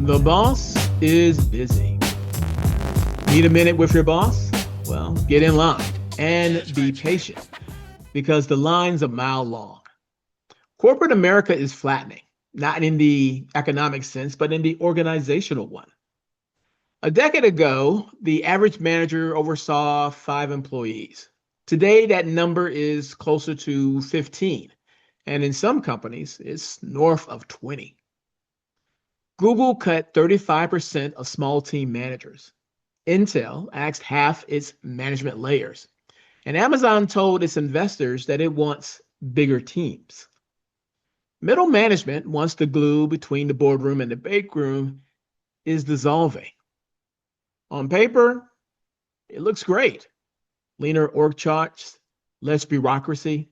The boss is busy. Need a minute with your boss? Well, get in line and be patient because the line's a mile long. Corporate America is flattening, not in the economic sense, but in the organizational one. A decade ago, the average manager oversaw 5 employees. Today, that number is closer to 15, and in some companies, it's north of 20. Google cut 35% of small team managers. Intel axed half its management layers. And Amazon told its investors that it wants bigger teams. Middle management, once the glue between the boardroom and the bake room, is dissolving. On paper, it looks great. Leaner org charts, less bureaucracy,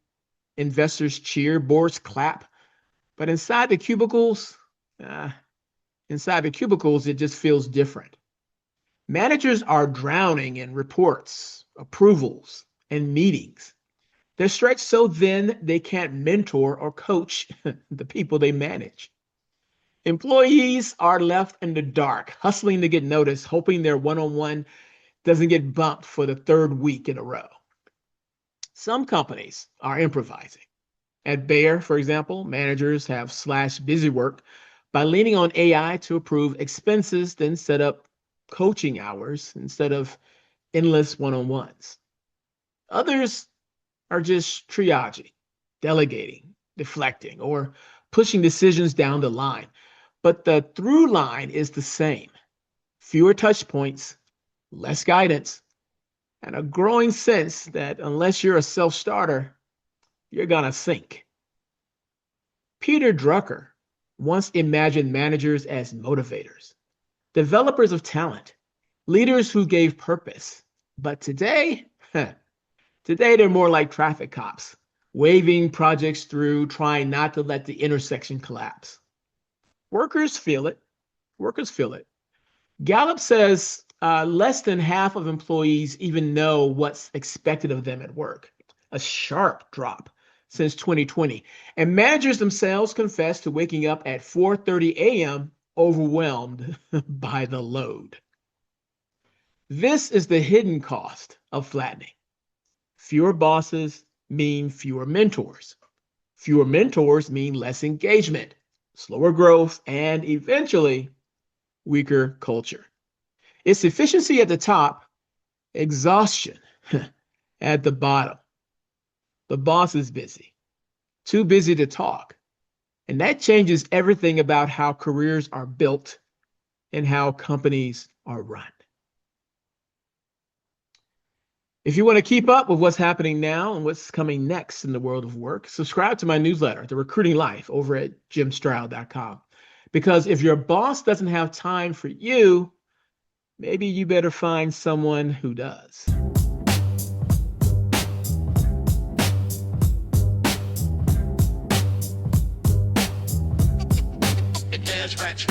investors cheer, boards clap. But inside the cubicles, it just feels different. Managers are drowning in reports, approvals, and meetings. They're stretched so thin they can't mentor or coach the people they manage. Employees are left in the dark, hustling to get noticed, hoping their one-on-one doesn't get bumped for the third week in a row. Some companies are improvising. At Bayer, for example, managers have slashed busy work by leaning on AI to approve expenses, then set up coaching hours instead of endless one-on-ones. Others are just triaging, delegating, deflecting, or pushing decisions down the line. But the through line is the same. Fewer touch points, less guidance, and a growing sense that unless you're a self-starter, you're gonna sink. Peter Drucker once imagined managers as motivators, developers of talent, leaders who gave purpose. But today they're more like traffic cops, waving projects through, trying not to let the intersection collapse. Workers feel it. Workers feel it. Gallup says less than half of employees even know what's expected of them at work, a sharp drop since 2020. And managers themselves confess to waking up at 4:30 a.m. overwhelmed by the load. This is the hidden cost of flattening. Fewer bosses mean fewer mentors. Fewer mentors mean less engagement, slower growth, and eventually weaker culture. It's efficiency at the top, exhaustion at the bottom. The boss is busy, too busy to talk. And that changes everything about how careers are built and how companies are run. If you want to keep up with what's happening now and what's coming next in the world of work, subscribe to my newsletter, The Recruiting Life, over at jimstroud.com. Because if your boss doesn't have time for you, maybe you better find someone who does. It is rich.